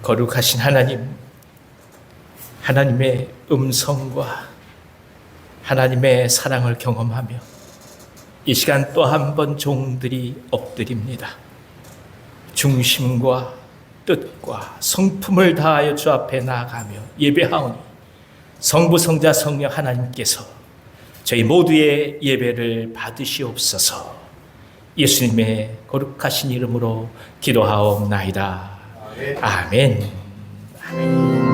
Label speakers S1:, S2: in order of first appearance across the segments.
S1: 거룩하신 하나님, 하나님의 음성과 하나님의 사랑을 경험하며 이 시간 또 한 번 종들이 엎드립니다. 중심과 뜻과 성품을 다하여 주 앞에 나아가며 예배하오니 성부, 성자, 성령 하나님께서 저희 모두의 예배를 받으시옵소서. 예수님의 거룩하신 이름으로 기도하옵나이다. 아멘. 아멘.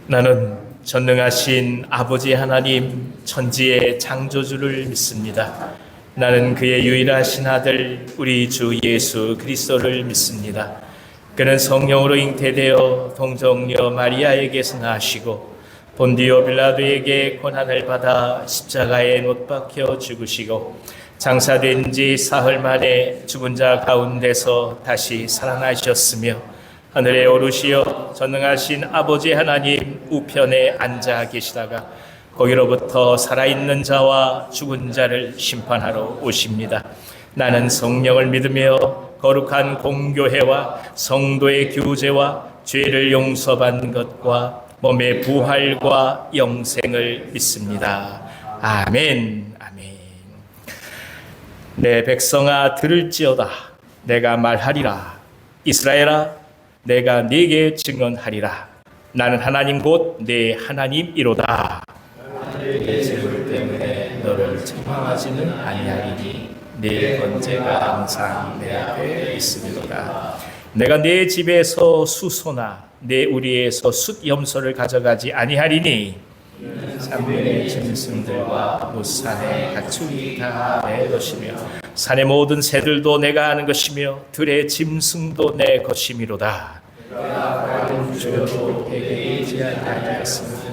S1: 나는 전능하신 아버지 하나님 천지의 창조주를 믿습니다. 나는 그의 유일하신 아들 우리 주 예수 그리스도를 믿습니다. 그는 성령으로 잉태되어 동정녀 마리아에게서 나시고 본디오 빌라도에게 고난을 받아 십자가에 못 박혀 죽으시고 장사된 지 사흘 만에 죽은 자 가운데서 다시 살아나셨으며 하늘에 오르시어 전능하신 아버지 하나님 우편에 앉아 계시다가 거기로부터 살아있는 자와 죽은 자를 심판하러 오십니다. 나는 성령을 믿으며 거룩한 공교회와 성도의 교제와 죄를 용서받는 것과 몸의 부활과 영생을 믿습니다. 아멘. 아멘. 내 백성아 들을지어다. 내가 말하리라. 이스라엘아 내가 네게 증언하리라. 나는 하나님 곧 내 하나님이로다. 하늘의 재물 때문에 너를 책망하지는 아니하리니 내 번제가 항상 내 앞에 있으리로다. 내가 내 집에서 수소나 내 우리에서 숫염소를 가져가지 아니하리니 산의 짐승들과 무산의 가축이 다 내 것이며 산의 모든 새들도 내가 아는 것이며 들의 짐승도 내 것이미로다. 주여도 내게 아니하였으면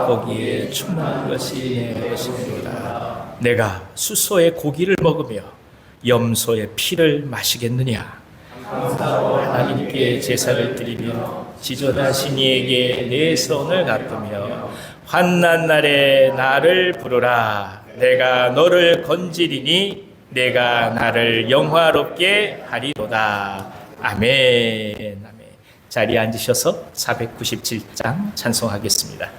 S1: 거기에 충만한 것이 내 것이미로다. 내가 수소의 고기를 먹으며 염소의 피를 마시겠느냐? 하나님께 제사를 드리며 지존하신 이에게 내 손을 갚으며 환난 날에 나를 부르라. 내가 너를 건지리니 내가 나를 영화롭게 하리로다. 아멘. 아멘. 자리에 앉으셔서 497장 찬송하겠습니다.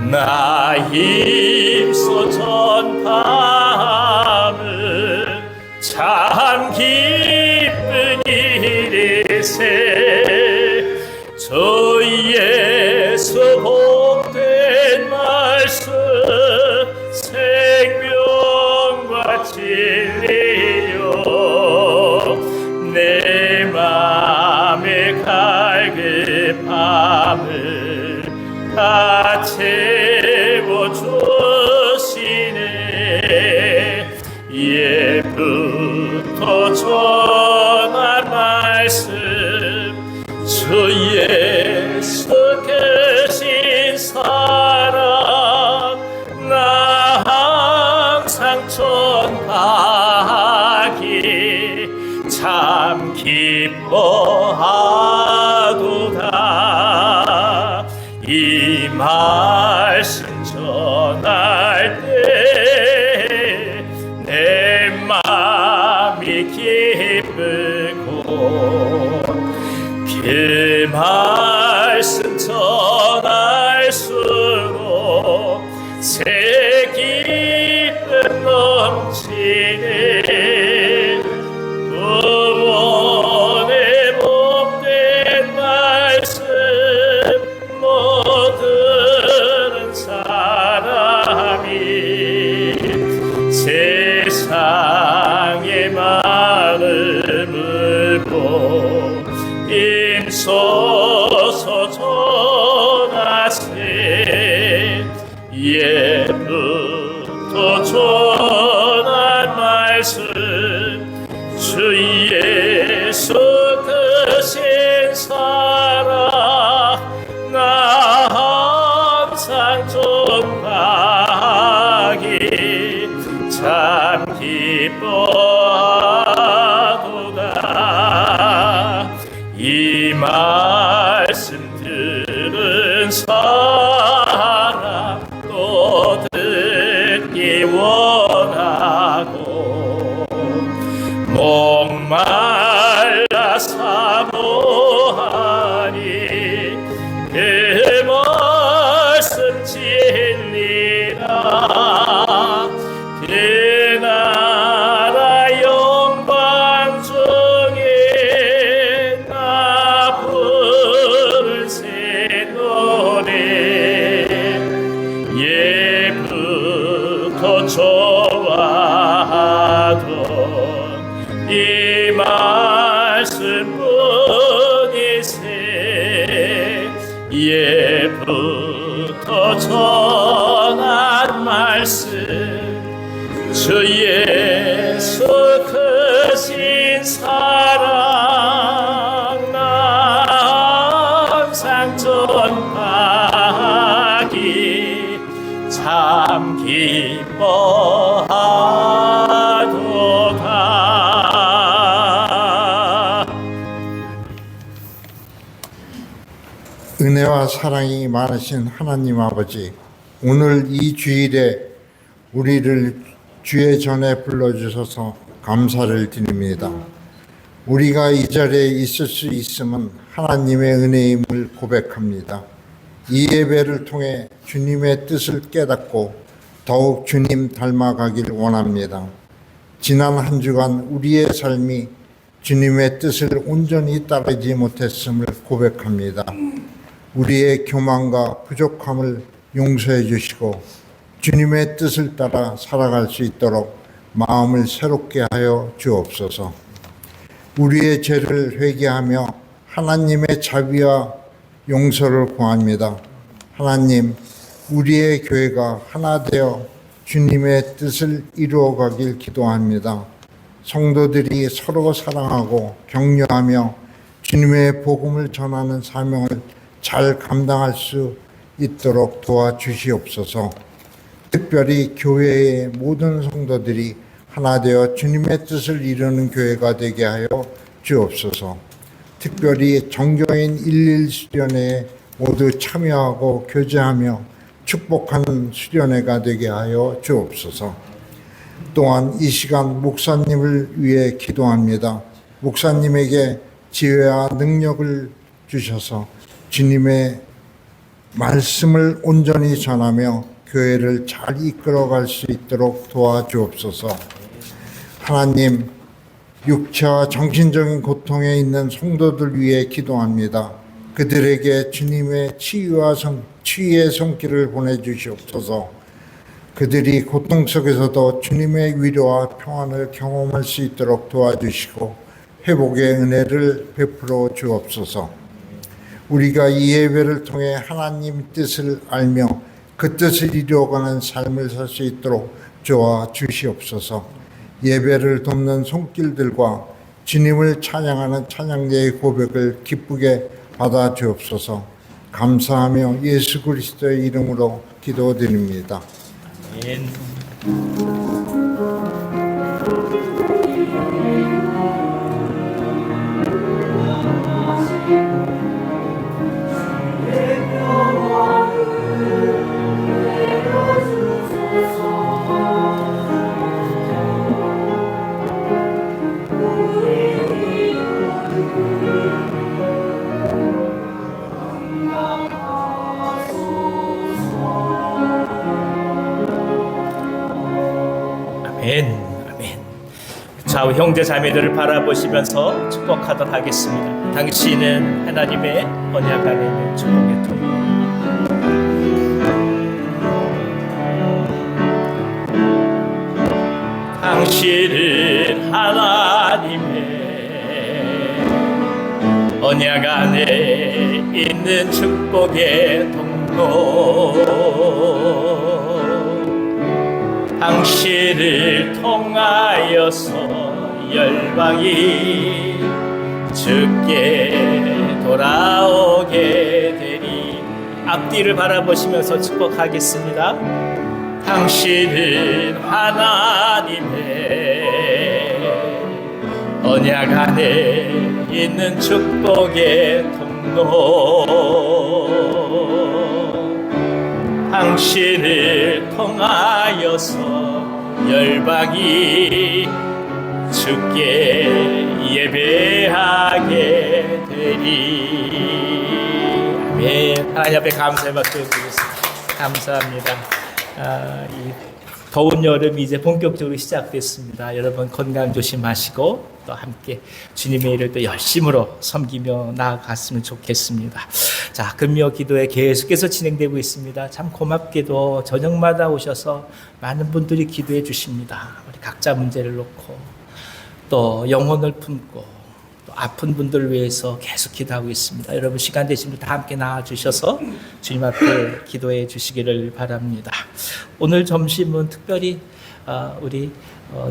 S1: 나 힘써 전파함은 참 기쁜 일일세. 주 예수 복된 말씀 생명과 진리요 내 맘의 갈급함을 다 채워주시네. 예부터 전한 말씀 주 예수 계신 사랑 나 항상 전하기 참 기뻐하도다. 이 말씀 전할 때 내 맘이 기쁘고 그 말씀 전할수록 새 기쁨 넘치네. 구원의 복된 말씀 못 들은 사람이 세상의 마음을 보 임소서 전하세. 예부터 전한 말씀 주 예수 크신 사랑 나 항상 전하기 참 기뻐하도다. 이 말씀 들은 사람 또 듣기 원하고 목말라 사모하니 그 말씀 진리라. 그 나라 영광 중에 나 부를 새 노래 예부터 좋아하던 이 말씀뿐이세. 예부터 전한 말씀 주 예수 크신 사랑 나 항상 전하기 참 기뻐하도다.
S2: 은혜와 사랑이 많으신 하나님 아버지, 오늘 이 주일에 우리를 주의 전에 불러주셔서 감사를 드립니다. 우리가 이 자리에 있을 수 있음은 하나님의 은혜임을 고백합니다. 이 예배를 통해 주님의 뜻을 깨닫고 더욱 주님 닮아가길 원합니다. 지난 한 주간 우리의 삶이 주님의 뜻을 온전히 따르지 못했음을 고백합니다. 우리의 교만과 부족함을 용서해 주시고 주님의 뜻을 따라 살아갈 수 있도록 마음을 새롭게 하여 주옵소서. 우리의 죄를 회개하며 하나님의 자비와 용서를 구합니다. 하나님, 우리의 교회가 하나 되어 주님의 뜻을 이루어가길 기도합니다. 성도들이 서로 사랑하고 격려하며 주님의 복음을 전하는 사명을 잘 감당할 수 있도록 도와주시옵소서. 특별히 교회의 모든 성도들이 하나 되어 주님의 뜻을 이루는 교회가 되게 하여 주옵소서. 특별히 정교인 11 수련회에 모두 참여하고 교제하며 축복하는 수련회가 되게 하여 주옵소서. 또한 이 시간 목사님을 위해 기도합니다. 목사님에게 지혜와 능력을 주셔서 주님의 말씀을 온전히 전하며 교회를 잘 이끌어갈 수 있도록 도와주옵소서. 하나님, 육체와 정신적인 고통에 있는 성도들 위해 기도합니다. 그들에게 주님의 치유의 손길을 보내주시옵소서. 그들이 고통 속에서도 주님의 위로와 평안을 경험할 수 있도록 도와주시고 회복의 은혜를 베풀어 주옵소서. 우리가 이 예배를 통해 하나님 뜻을 알며 그 뜻을 이루어가는 삶을 살 수 있도록 도와주시옵소서. 예배를 돕는 손길들과 주님을 찬양하는 찬양대의 고백을 기쁘게 받아 주옵소서. 감사하며 예수 그리스도의 이름으로 기도드립니다.
S1: 아멘. 아멘. 좌우 형제 자매들을 바라보시면서 축복하도록 하겠습니다. 당신은 하나님의 언약 안에 있는 축복의 통로. 당신은 하나님의 언약 안에 있는 축복의 통로. 당신을 통하여서 열방이 주께 돌아오게 되리. 앞뒤를 바라보시면서 축복하겠습니다. 당신은 하나님의 언약 안에 있는 축복의 통로. 당신을 통하여서 열방이 주께 예배하게 되리. 아멘. 하나님 앞에 감사의 박수 드리겠습니다. 감사합니다. 이 더운 여름이 이제 본격적으로 시작됐습니다. 여러분 건강 조심하시고 또 함께 주님의 일을 또 열심으로 섬기며 나아갔으면 좋겠습니다. 자, 금요 기도회 계속해서 진행되고 있습니다. 참 고맙게도 저녁마다 오셔서 많은 분들이 기도해 주십니다. 우리 각자 문제를 놓고 또 영혼을 품고 또 아픈 분들을 위해서 계속 기도하고 있습니다. 여러분 시간 되시면 다 함께 나와주셔서 주님 앞에 기도해 주시기를 바랍니다. 오늘 점심은 특별히 우리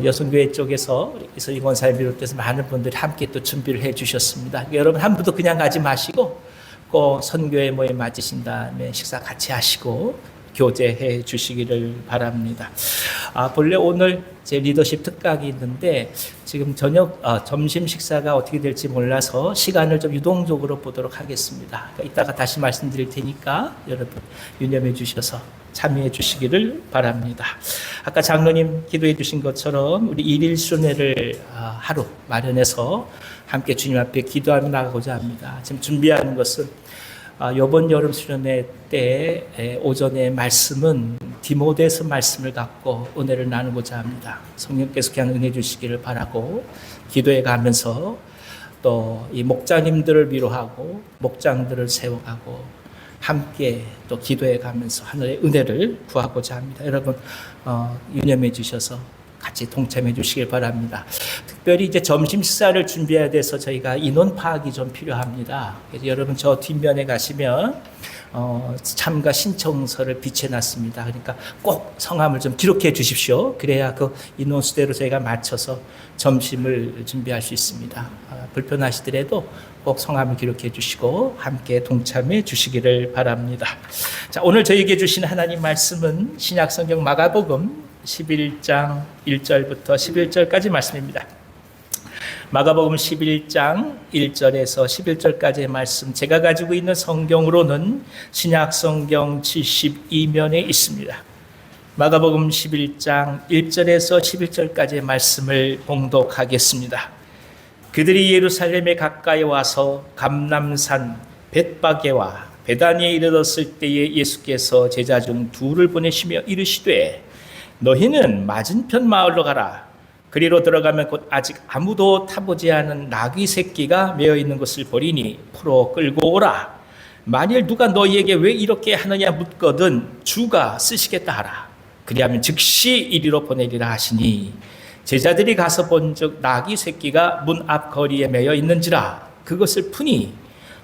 S1: 여성교회 쪽에서 이서희 권사님 비롯해서 많은 분들이 함께 또 준비를 해 주셨습니다. 여러분 한 분도 그냥 가지 마시고 꼭 선교회 모임 맞으신 다음에 식사 같이 하시고 교제해 주시기를 바랍니다. 본래 오늘 제 리더십 특강이 있는데 지금 점심 식사가 어떻게 될지 몰라서 시간을 좀 유동적으로 보도록 하겠습니다. 그러니까 이따가 다시 말씀드릴 테니까 여러분 유념해 주셔서 참여해 주시기를 바랍니다. 아까 장로님 기도해 주신 것처럼 우리 일일 순회를 하루 마련해서 함께 주님 앞에 기도하며 나가고자 합니다. 지금 준비하는 것은 이번 여름 수련회 때 오전에 말씀은 디모데서 말씀을 갖고 은혜를 나누고자 합니다. 성령께서 그냥 은혜 주시기를 바라고 기도해 가면서 또 이 목자님들을 위로하고 목장들을 세워가고 함께 또 기도해 가면서 하늘의 은혜를 구하고자 합니다. 여러분 유념해 주셔서 같이 동참해 주시길 바랍니다. 특별히 이제 점심 식사를 준비해야 돼서 저희가 인원 파악이 좀 필요합니다. 그래서 여러분 저 뒷면에 가시면 참가 신청서를 비춰놨습니다. 그러니까 꼭 성함을 좀 기록해 주십시오. 그래야 그 인원 수대로 저희가 맞춰서 점심을 준비할 수 있습니다. 불편하시더라도 꼭 성함을 기록해 주시고 함께 동참해 주시기를 바랍니다. 자, 오늘 저에게 주신 하나님 말씀은 신약성경 마가복음 11장 1절부터 11절까지 말씀입니다. 마가복음 11장 1절에서 11절까지의 말씀, 제가 가지고 있는 성경으로는 신약성경 72면에 있습니다. 마가복음 11장 1절에서 11절까지의 말씀을 봉독하겠습니다. 그들이 예루살렘에 가까이 와서 감람산 벳바게와 베다니에 이르렀을 때에 예수께서 제자 중 둘을 보내시며 이르시되 너희는 맞은편 마을로 가라. 그리로 들어가면 곧 아직 아무도 타보지 않은 나귀 새끼가 메어 있는 것을 보리니 풀어 끌고 오라. 만일 누가 너희에게 왜 이렇게 하느냐 묻거든 주가 쓰시겠다 하라. 그리하면 즉시 이리로 보내리라 하시니 제자들이 가서 본즉 나귀 새끼가 문 앞 거리에 메어 있는지라. 그것을 푸니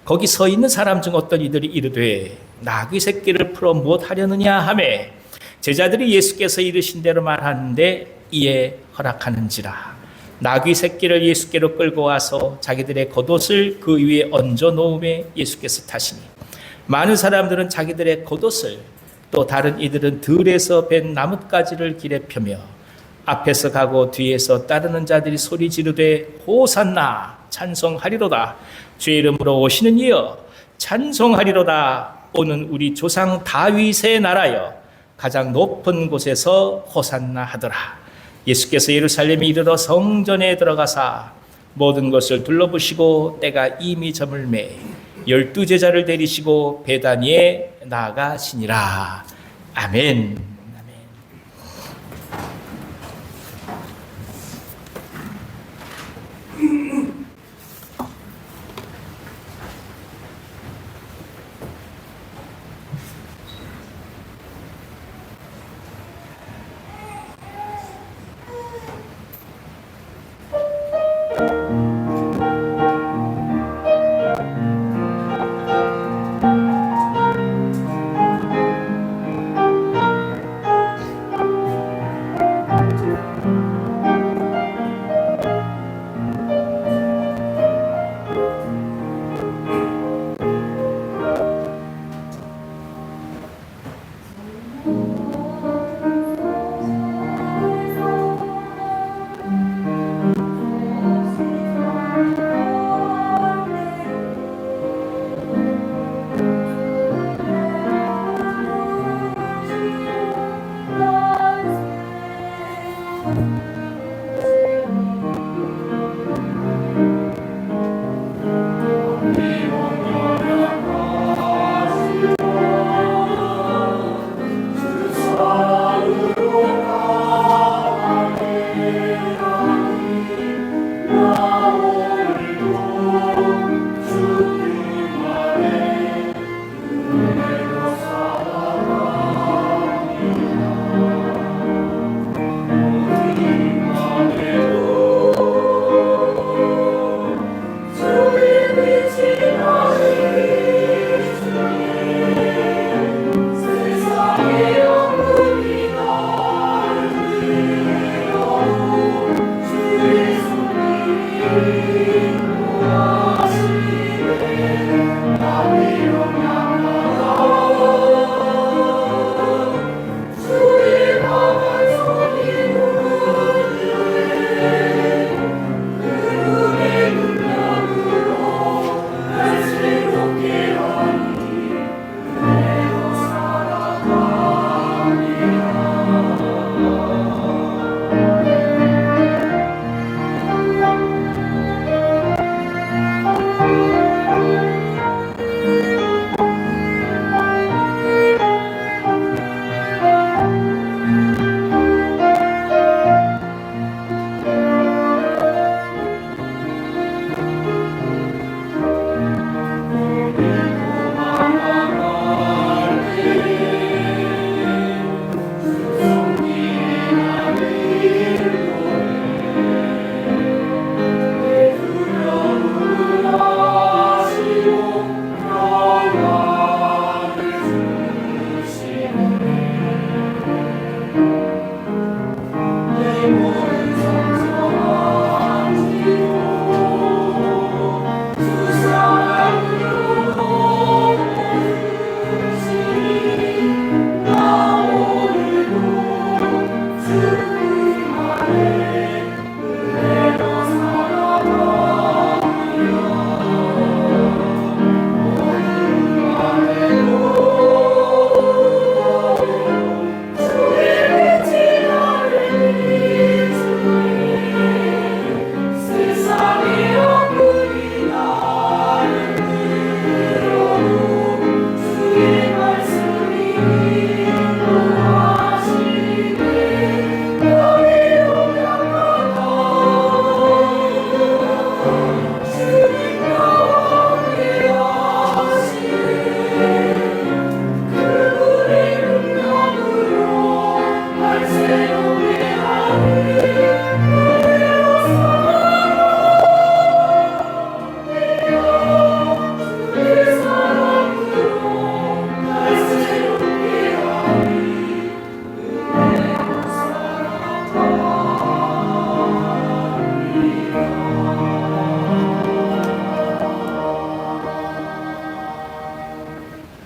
S1: 거기 서 있는 사람 중 어떤 이들이 이르되 나귀 새끼를 풀어 무엇 하려느냐 하매 제자들이 예수께서 이르신 대로 말하는데 이에 허락하는지라. 나귀 새끼를 예수께로 끌고 와서 자기들의 겉옷을 그 위에 얹어 놓음에 예수께서 타시니 많은 사람들은 자기들의 겉옷을 또 다른 이들은 들에서 벤 나뭇가지를 길에 펴며 앞에서 가고 뒤에서 따르는 자들이 소리 지르되 호산나 찬송하리로다. 주의 이름으로 오시는 이여 찬송하리로다. 오는 우리 조상 다윗의 나라여 가장 높은 곳에서 호산나 하더라. 예수께서 예루살렘에 이르러 성전에 들어가사 모든 것을 둘러보시고 때가 이미 저물매 12 제자를 데리시고 베다니에 나아가시니라. 아멘.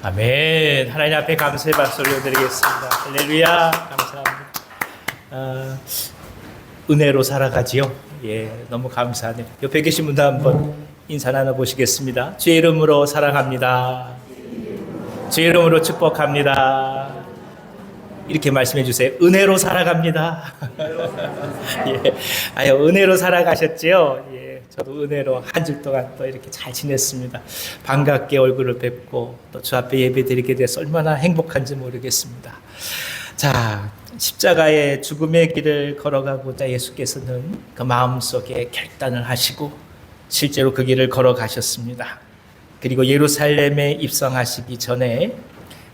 S1: 아멘. 하나님 앞에 감사의 박수 올려드리겠습니다. 할렐루야. 감사합니다. 은혜로 살아가지요. 예, 너무 감사하네요. 옆에 계신 분도 한번 인사 나눠보시겠습니다. 주의 이름으로 사랑합니다. 주의 이름으로 축복합니다. 이렇게 말씀해 주세요. 은혜로 살아갑니다. 예, 아유, 은혜로 살아가셨지요. 예, 저도 은혜로 한 주 동안 또 이렇게 잘 지냈습니다. 반갑게 얼굴을 뵙고 또 주 앞에 예배 드리게 돼서 얼마나 행복한지 모르겠습니다. 자, 십자가의 죽음의 길을 걸어가고자 예수께서는 그 마음속에 결단을 하시고 실제로 그 길을 걸어가셨습니다. 그리고 예루살렘에 입성하시기 전에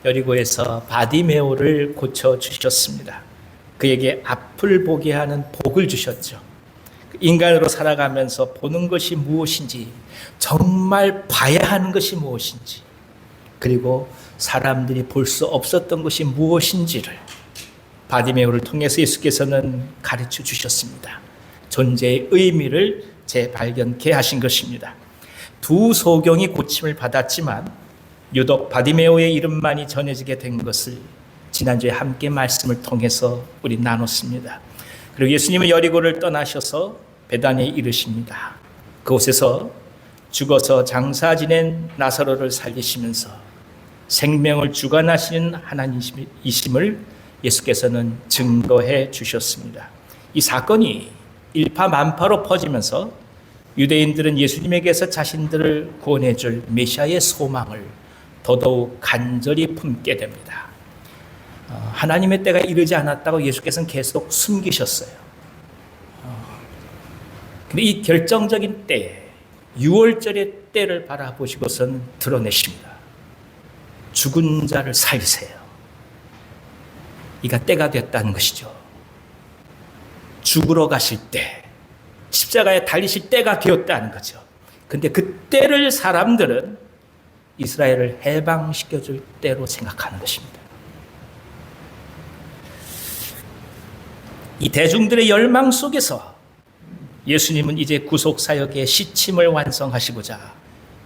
S1: 여리고에서 바디메오를 고쳐주셨습니다. 그에게 앞을 보게 하는 복을 주셨죠. 인간으로 살아가면서 보는 것이 무엇인지, 정말 봐야 하는 것이 무엇인지, 그리고 사람들이 볼 수 없었던 것이 무엇인지를 바디메오를 통해서 예수께서는 가르쳐 주셨습니다. 존재의 의미를 재발견케 하신 것입니다. 두 소경이 고침을 받았지만 유독 바디메오의 이름만이 전해지게 된 것을 지난주에 함께 말씀을 통해서 우리 나눴습니다. 그리고 예수님은 여리고를 떠나셔서 베다니에 이르십니다. 그곳에서 죽어서 장사 지낸 나사로를 살리시면서 생명을 주관하시는 하나님이심을 예수께서는 증거해 주셨습니다. 이 사건이 일파만파로 퍼지면서 유대인들은 예수님에게서 자신들을 구원해 줄 메시아의 소망을 더더욱 간절히 품게 됩니다. 하나님의 때가 이르지 않았다고 예수께서는 계속 숨기셨어요. 근데 이 결정적인 때에 6월절의 때를 바라보시고선 드러내십니다. 죽은 자를 살리세요. 이가 때가 됐다는 것이죠. 죽으러 가실 때, 십자가에 달리실 때가 되었다는 거죠. 근데 그 때를 사람들은 이스라엘을 해방시켜줄 때로 생각하는 것입니다. 이 대중들의 열망 속에서 예수님은 이제 구속사역의 시침을 완성하시고자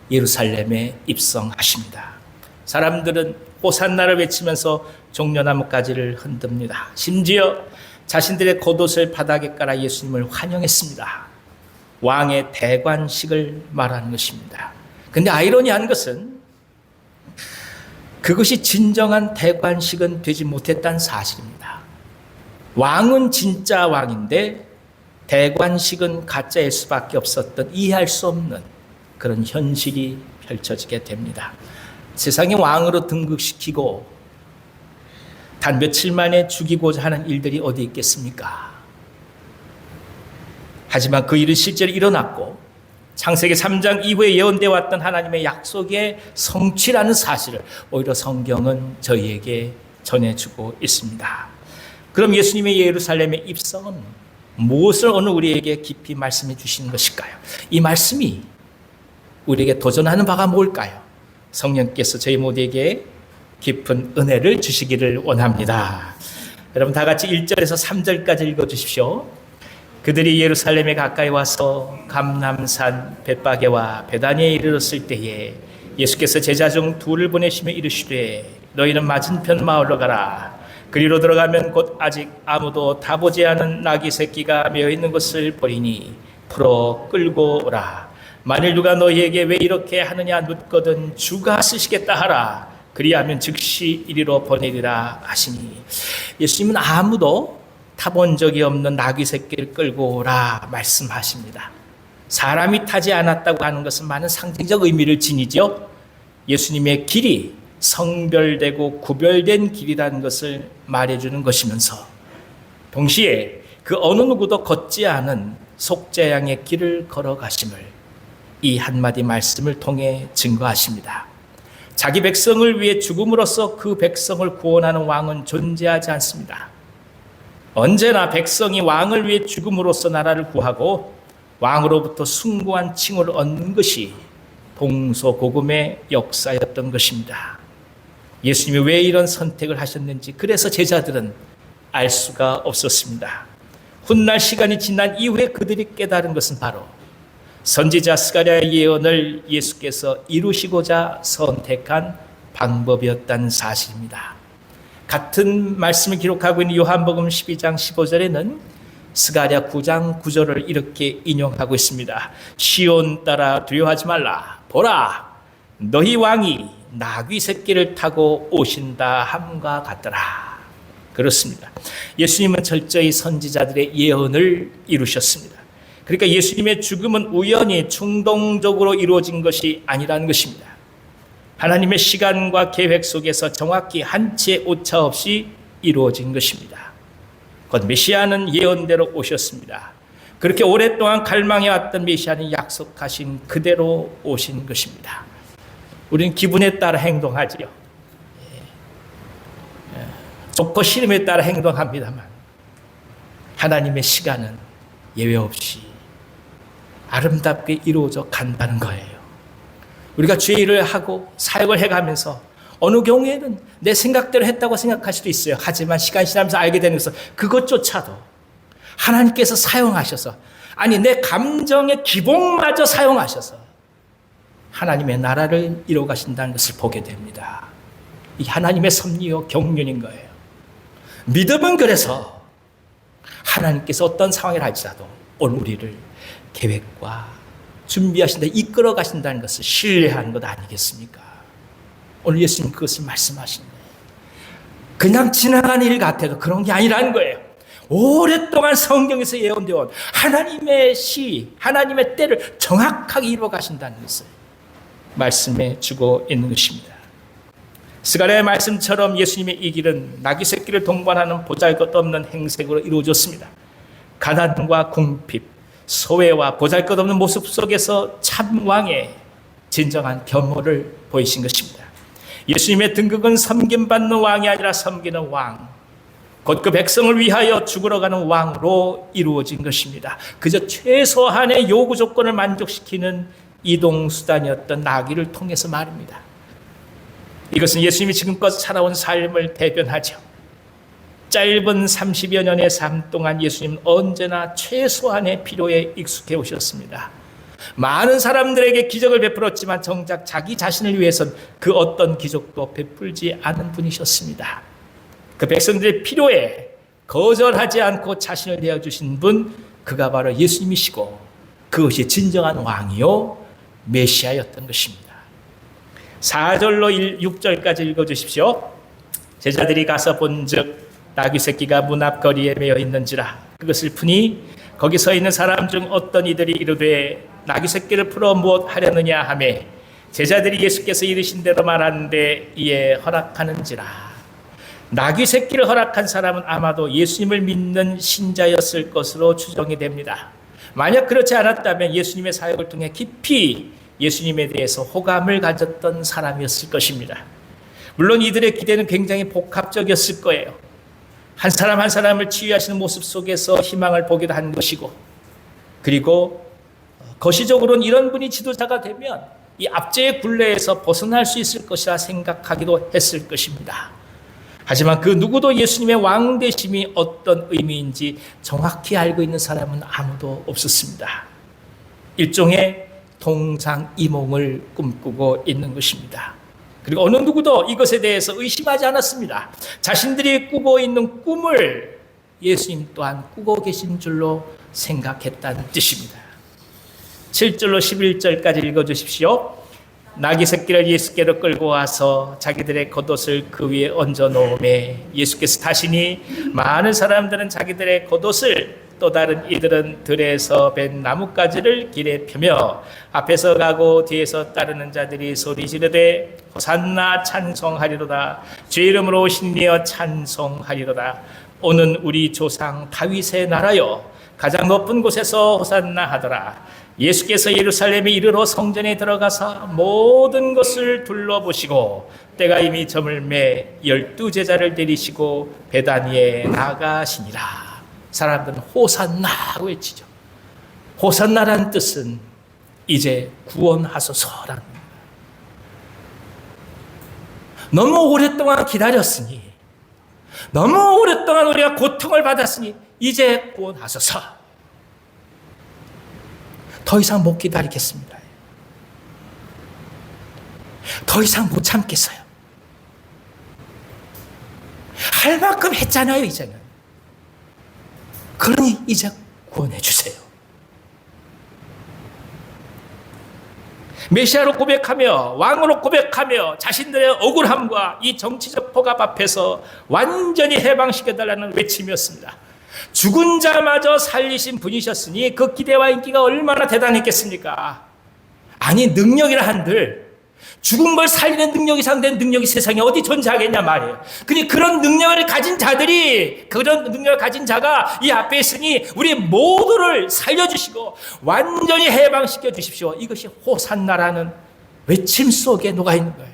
S1: 예루살렘에 입성하십니다. 사람들은 호산나를 외치면서 종려나무가지를 흔듭니다. 심지어 자신들의 겉옷을 바닥에 깔아 예수님을 환영했습니다. 왕의 대관식을 말하는 것입니다. 근데 아이러니한 것은 그것이 진정한 대관식은 되지 못했다는 사실입니다. 왕은 진짜 왕인데 대관식은 가짜일 수밖에 없었던, 이해할 수 없는 그런 현실이 펼쳐지게 됩니다. 세상에 왕으로 등극시키고 단 며칠 만에 죽이고자 하는 일들이 어디 있겠습니까? 하지만 그 일은 실제로 일어났고 창세기 3장 이후에 예언되어 왔던 하나님의 약속의 성취라는 사실을 오히려 성경은 저희에게 전해주고 있습니다. 그럼 예수님의 예루살렘의 입성은 무엇을 오늘 우리에게 깊이 말씀해 주시는 것일까요? 이 말씀이 우리에게 도전하는 바가 뭘까요? 성령께서 저희 모두에게 깊은 은혜를 주시기를 원합니다. 여러분 다 같이 1절에서 3절까지 읽어주십시오. 그들이 예루살렘에 가까이 와서 감람산 벳바게와 베다니에 이르렀을 때에 예수께서 제자 중 둘을 보내시며 이르시되 너희는 맞은편 마을로 가라. 그리로 들어가면 곧 아직 아무도 타보지 않은 나귀 새끼가 메어 있는 것을 보리니 풀어 끌고 오라. 만일 누가 너희에게 왜 이렇게 하느냐 묻거든 주가 쓰시겠다 하라. 그리하면 즉시 이리로 보내리라 하시니, 예수님은 아무도 타본 적이 없는 나귀 새끼를 끌고 오라 말씀하십니다. 사람이 타지 않았다고 하는 것은 많은 상징적 의미를 지니죠. 예수님의 길이 성별되고 구별된 길이라는 것을 말해주는 것이면서 동시에 그 어느 누구도 걷지 않은 속죄양의 길을 걸어가심을 이 한마디 말씀을 통해 증거하십니다. 자기 백성을 위해 죽음으로써 그 백성을 구원하는 왕은 존재하지 않습니다. 언제나 백성이 왕을 위해 죽음으로써 나라를 구하고 왕으로부터 숭고한 칭호를 얻는 것이 동서고금의 역사였던 것입니다. 예수님이 왜 이런 선택을 하셨는지 그래서 제자들은 알 수가 없었습니다. 훗날 시간이 지난 이후에 그들이 깨달은 것은 바로 선지자 스가랴의 예언을 예수께서 이루시고자 선택한 방법이었다는 사실입니다. 같은 말씀을 기록하고 있는 요한복음 12장 15절에는 스가랴 9장 9절을 이렇게 인용하고 있습니다. 시온 따라 두려워하지 말라. 보라, 너희 왕이 나귀 새끼를 타고 오신다 함과 같더라. 그렇습니다. 예수님은 철저히 선지자들의 예언을 이루셨습니다. 그러니까 예수님의 죽음은 우연히 충동적으로 이루어진 것이 아니라는 것입니다. 하나님의 시간과 계획 속에서 정확히 한 치의 오차 없이 이루어진 것입니다. 곧 메시아는 예언대로 오셨습니다. 그렇게 오랫동안 갈망해왔던 메시아는 약속하신 그대로 오신 것입니다. 우리는 기분에 따라 행동하지요. 좋고 싫음에 따라 행동합니다만 하나님의 시간은 예외 없이 아름답게 이루어져 간다는 거예요. 우리가 주의 일을 하고 사역을 해가면서 어느 경우에는 내 생각대로 했다고 생각할 수도 있어요. 하지만 시간이 지나면서 알게 되는 것은 그것조차도 하나님께서 사용하셔서, 아니 내 감정의 기복마저 사용하셔서 하나님의 나라를 이루어 가신다는 것을 보게 됩니다. 이 하나님의 섭리요 경륜인 거예요. 믿음은 그래서 하나님께서 어떤 상황을 할지라도 오늘 우리를 계획과 준비하신다, 이끌어 가신다는 것을 신뢰하는 것 아니겠습니까? 오늘 예수님 그것을 말씀하신 거예요. 그냥 지나간 일 같아도 그런 게 아니라는 거예요. 오랫동안 성경에서 예언되어 온 하나님의 시, 하나님의 때를 정확하게 이루어 가신다는 것을 말씀해 주고 있는 것입니다. 스가랴의 말씀처럼 예수님의 이 길은 나귀 새끼를 동반하는 보잘것없는 행색으로 이루어졌습니다. 가난과 궁핍, 소외와 보잘것없는 모습 속에서 참 왕의 진정한 견모를 보이신 것입니다. 예수님의 등극은 섬김받는 왕이 아니라 섬기는 왕, 곧 그 백성을 위하여 죽으러 가는 왕으로 이루어진 것입니다. 그저 최소한의 요구 조건을 만족시키는 이동수단이었던 나귀를 통해서 말입니다. 이것은 예수님이 지금껏 살아온 삶을 대변하죠. 짧은 30여 년의 삶 동안 예수님은 언제나 최소한의 필요에 익숙해 오셨습니다. 많은 사람들에게 기적을 베풀었지만 정작 자기 자신을 위해선 그 어떤 기적도 베풀지 않은 분이셨습니다. 그 백성들의 필요에 거절하지 않고 자신을 내어주신 분, 그가 바로 예수님이시고 그것이 진정한 왕이요 메시아였던 것입니다. 4절로 6절까지 읽어주십시오. 제자들이 가서 본즉 나귀 새끼가 문 앞 거리에 매여 있는지라. 그것을 푸니 거기 서 있는 사람 중 어떤 이들이 이르되 나귀 새끼를 풀어 무엇 하려느냐 하매 제자들이 예수께서 이르신 대로 말하는데 이에 허락하는지라. 나귀 새끼를 허락한 사람은 아마도 예수님을 믿는 신자였을 것으로 추정이 됩니다. 만약 그렇지 않았다면 예수님의 사역을 통해 깊이 예수님에 대해서 호감을 가졌던 사람이었을 것입니다. 물론 이들의 기대는 굉장히 복합적이었을 거예요. 한 사람 한 사람을 치유하시는 모습 속에서 희망을 보기도 한 것이고, 그리고 거시적으로는 이런 분이 지도자가 되면 이 압제의 굴레에서 벗어날 수 있을 것이라 생각하기도 했을 것입니다. 하지만 그 누구도 예수님의 왕되심이 어떤 의미인지 정확히 알고 있는 사람은 아무도 없었습니다. 일종의 동상이몽을 꿈꾸고 있는 것입니다. 그리고 어느 누구도 이것에 대해서 의심하지 않았습니다. 자신들이 꾸고 있는 꿈을 예수님 또한 꾸고 계신 줄로 생각했다는 뜻입니다. 7절로 11절까지 읽어주십시오. 나귀 새끼를 예수께로 끌고 와서 자기들의 겉옷을 그 위에 얹어 놓음에 예수께서 타시니 많은 사람들은 자기들의 겉옷을, 또 다른 이들은 들에서 벤 나뭇가지를 길에 펴며 앞에서 가고 뒤에서 따르는 자들이 소리 지르되 호산나 찬송하리로다. 주의 이름으로 오신 이여 찬송하리로다. 오는 우리 조상 다윗의 나라여 가장 높은 곳에서 호산나 하더라. 예수께서 예루살렘에 이르러 성전에 들어가사 모든 것을 둘러보시고 때가 이미 저물매 12제자를 데리시고 베다니에 나가시니라. 사람들은 호산나라고 외치죠. 호산나라는 뜻은 이제 구원하소서라는 겁니다. 너무 오랫동안 기다렸으니, 너무 오랫동안 우리가 고통을 받았으니 이제 구원하소서. 더 이상 못 기다리겠습니다. 더 이상 못 참겠어요. 할 만큼 했잖아요, 이제는. 그러니 이제 구원해 주세요. 메시아로 고백하며 왕으로 고백하며 자신들의 억울함과 이 정치적 폭압 앞에서 완전히 해방시켜달라는 외침이었습니다. 죽은 자마저 살리신 분이셨으니 그 기대와 인기가 얼마나 대단했겠습니까? 아니, 능력이라 한들 죽은 걸 살리는 능력 이상 된 능력이 세상에 어디 존재하겠냐 말이에요. 근데 그런 능력을 가진 자들이, 그런 능력을 가진 자가 이 앞에 있으니 우리 모두를 살려주시고 완전히 해방시켜 주십시오. 이것이 호산나라는 외침 속에 녹아 있는 거예요.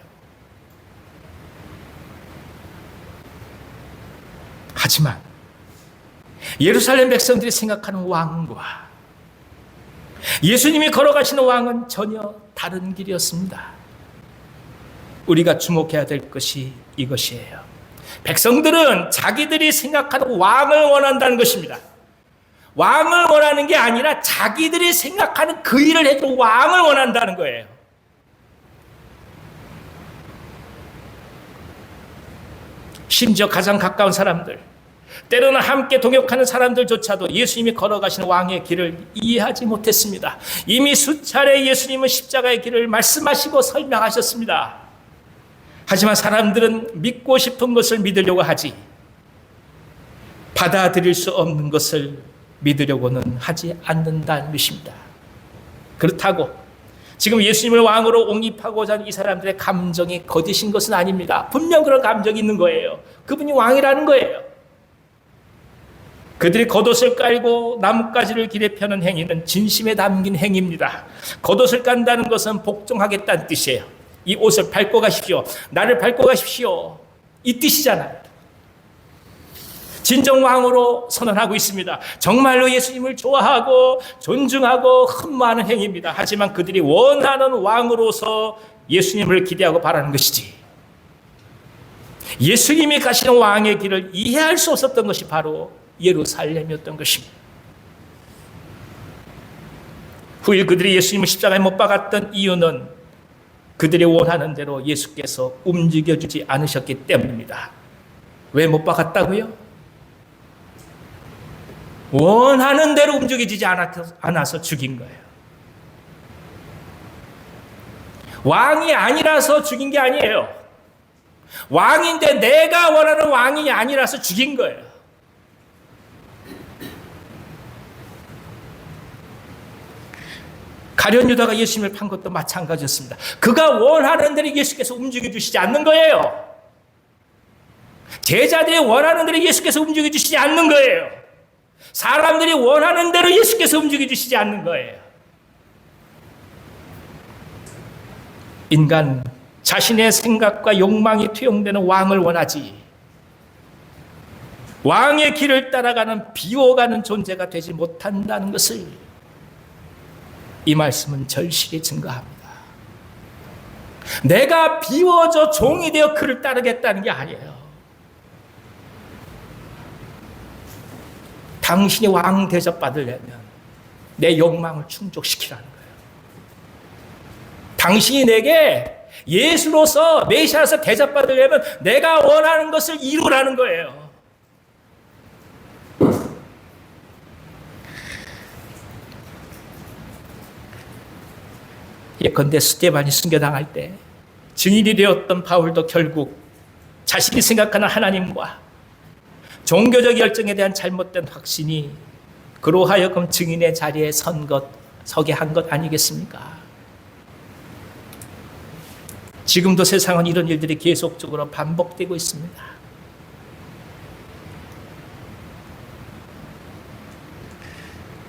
S1: 하지만 예루살렘 백성들이 생각하는 왕과 예수님이 걸어가시는 왕은 전혀 다른 길이었습니다. 우리가 주목해야 될 것이 이것이에요. 백성들은 자기들이 생각하는 왕을 원한다는 것입니다. 왕을 원하는 게 아니라 자기들이 생각하는 그 일을 해줄 왕을 원한다는 거예요. 심지어 가장 가까운 사람들, 때로는 함께 동역하는 사람들조차도 예수님이 걸어가시는 왕의 길을 이해하지 못했습니다. 이미 수차례 예수님은 십자가의 길을 말씀하시고 설명하셨습니다. 하지만 사람들은 믿고 싶은 것을 믿으려고 하지 받아들일 수 없는 것을 믿으려고는 하지 않는다는 것입니다. 그렇다고 지금 예수님을 왕으로 옹립하고자 하는 이 사람들의 감정이 거짓인 것은 아닙니다. 분명 그런 감정이 있는 거예요. 그분이 왕이라는 거예요. 그들이 겉옷을 깔고 나뭇가지를 길에 펴는 행위는 진심에 담긴 행위입니다. 겉옷을 깐다는 것은 복종하겠다는 뜻이에요. 이 옷을 밟고 가십시오. 나를 밟고 가십시오. 이 뜻이잖아요. 진정왕으로 선언하고 있습니다. 정말로 예수님을 좋아하고 존중하고 흠모하는 행위입니다. 하지만 그들이 원하는 왕으로서 예수님을 기대하고 바라는 것이지, 예수님이 가시는 왕의 길을 이해할 수 없었던 것이 바로 예루살렘이었던 것입니다. 후일 그들이 예수님을 십자가에 못 박았던 이유는 그들이 원하는 대로 예수께서 움직여주지 않으셨기 때문입니다. 왜 못 박았다고요? 원하는 대로 움직여지지 않아서 죽인 거예요. 왕이 아니라서 죽인 게 아니에요. 왕인데 내가 원하는 왕이 아니라서 죽인 거예요. 가룟 유다가 예수님을 판 것도 마찬가지였습니다. 그가 원하는 대로 예수께서 움직여 주시지 않는 거예요. 제자들이 원하는 대로 예수께서 움직여 주시지 않는 거예요. 사람들이 원하는 대로 예수께서 움직여 주시지 않는 거예요. 인간 자신의 생각과 욕망이 투영되는 왕을 원하지, 왕의 길을 따라가는 비워가는 존재가 되지 못한다는 것을 이 말씀은 절실히 증거합니다. 내가 비워져 종이 되어 그를 따르겠다는 게 아니에요. 당신이 왕 대접받으려면 내 욕망을 충족시키라는 거예요. 당신이 내게 예수로서 메시아로서 대접받으려면 내가 원하는 것을 이루라는 거예요. 예컨대 스데반이 순교당할 때 증인이 되었던 바울도 결국 자신이 생각하는 하나님과 종교적 열정에 대한 잘못된 확신이 그로 하여금 증인의 자리에 서게 한 것 아니겠습니까? 지금도 세상은 이런 일들이 계속적으로 반복되고 있습니다.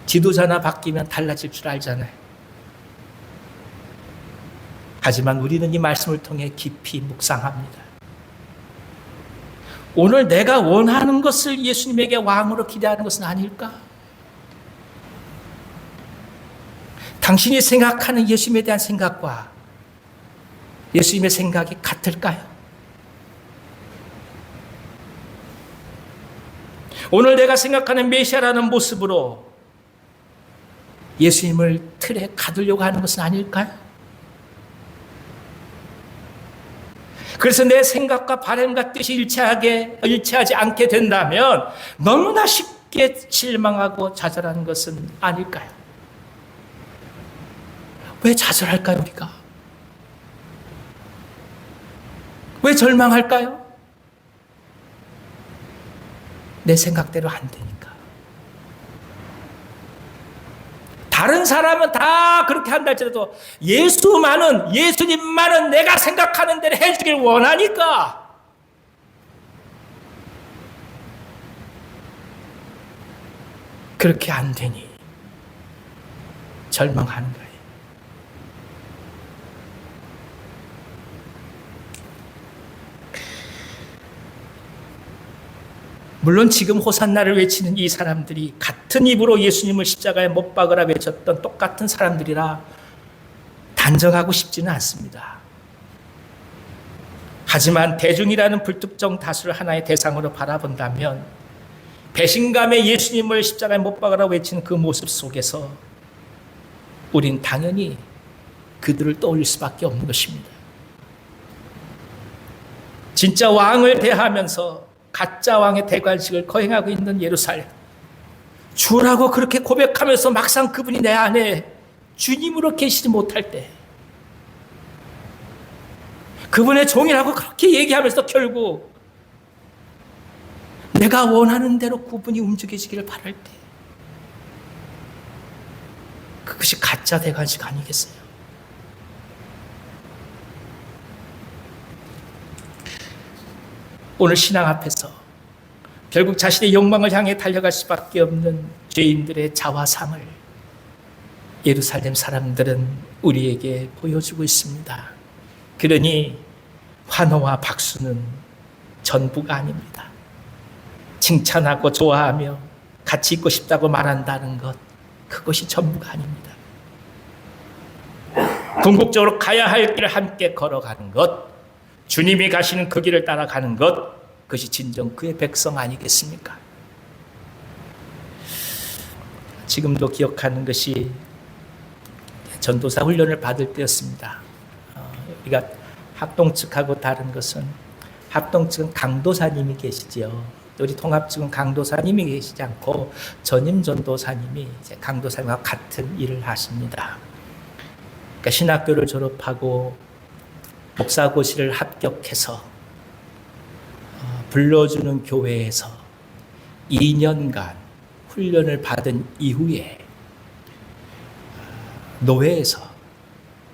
S1: 지도자나 바뀌면 달라질 줄 알잖아요. 하지만 우리는 이 말씀을 통해 깊이 묵상합니다. 오늘 내가 원하는 것을 예수님에게 왕으로 기대하는 것은 아닐까? 당신이 생각하는 예수님에 대한 생각과 예수님의 생각이 같을까요? 오늘 내가 생각하는 메시아라는 모습으로 예수님을 틀에 가두려고 하는 것은 아닐까요? 그래서 내 생각과 바람과 뜻이 일치하지 않게 된다면 너무나 쉽게 실망하고 좌절하는 것은 아닐까요? 왜 좌절할까요, 우리가? 왜 절망할까요? 내 생각대로 안 되니까. 다른 사람은 다 그렇게 한다 할지라도 예수님만은 내가 생각하는 대로 해주길 원하니까. 그렇게 안 되니 절망하는 거예요. 물론 지금 호산나를 외치는 이 사람들이 같은 입으로 예수님을 십자가에 못 박으라 외쳤던 똑같은 사람들이라 단정하고 싶지는 않습니다. 하지만 대중이라는 불특정 다수를 하나의 대상으로 바라본다면 배신감에 예수님을 십자가에 못 박으라 외치는 그 모습 속에서 우린 당연히 그들을 떠올릴 수밖에 없는 것입니다. 진짜 왕을 대하면서 가짜 왕의 대관식을 거행하고 있는 예루살렘. 주라고 그렇게 고백하면서 막상 그분이 내 안에 주님으로 계시지 못할 때, 그분의 종이라고 그렇게 얘기하면서 결국 내가 원하는 대로 그분이 움직여지기를 바랄 때, 그것이 가짜 대관식 아니겠어요? 오늘 신앙 앞에서 결국 자신의 욕망을 향해 달려갈 수밖에 없는 죄인들의 자화상을 예루살렘 사람들은 우리에게 보여주고 있습니다. 그러니 환호와 박수는 전부가 아닙니다. 칭찬하고 좋아하며 같이 있고 싶다고 말한다는 것, 그것이 전부가 아닙니다. 궁극적으로 가야 할 길을 함께 걸어가는 것, 주님이 가시는 그 길을 따라가는 것, 그것이 진정 그의 백성 아니겠습니까? 지금도 기억하는 것이 전도사 훈련을 받을 때였습니다. 우리가 합동 측하고 다른 것은, 합동 측은 강도사님이 계시죠. 우리 통합 측은 강도사님이 계시지 않고 전임 전도사님이 이제 강도사님과 같은 일을 하십니다. 그러니까 신학교를 졸업하고 목사고시를 합격해서 불러주는 교회에서 2년간 훈련을 받은 이후에 노회에서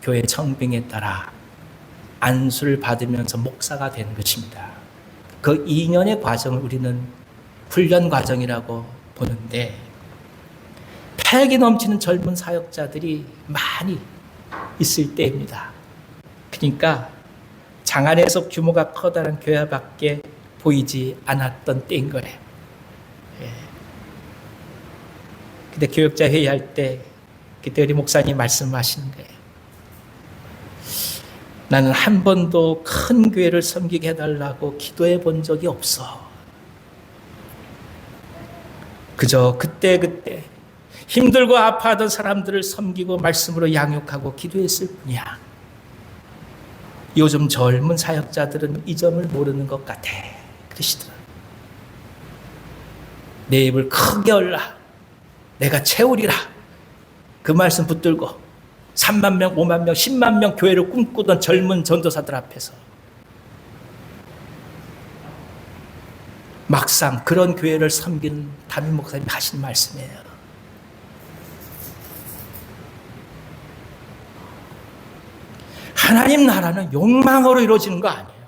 S1: 교회 청빙에 따라 안수를 받으면서 목사가 되는 것입니다. 그 2년의 과정을 우리는 훈련 과정이라고 보는데, 패기 넘치는 젊은 사역자들이 많이 있을 때입니다. 그러니까 장안에서 규모가 커다란 교회밖에 보이지 않았던 때인 거예요. 근데 교역자 회의할 때 그때 우리 목사님 말씀하시는 거예요. 나는 한 번도 큰 교회를 섬기게 해달라고 기도해 본 적이 없어. 그저 그때 힘들고 아파하던 사람들을 섬기고 말씀으로 양육하고 기도했을 뿐이야. 요즘 젊은 사역자들은 이 점을 모르는 것 같아. 그러시더라고요. 내 입을 크게 열라. 내가 채우리라. 그 말씀 붙들고 3만 명, 5만 명, 10만 명 교회를 꿈꾸던 젊은 전도사들 앞에서 막상 그런 교회를 섬기는 담임 목사님이 하신 말씀이에요. 하나님 나라는 욕망으로 이루어지는 거 아니에요.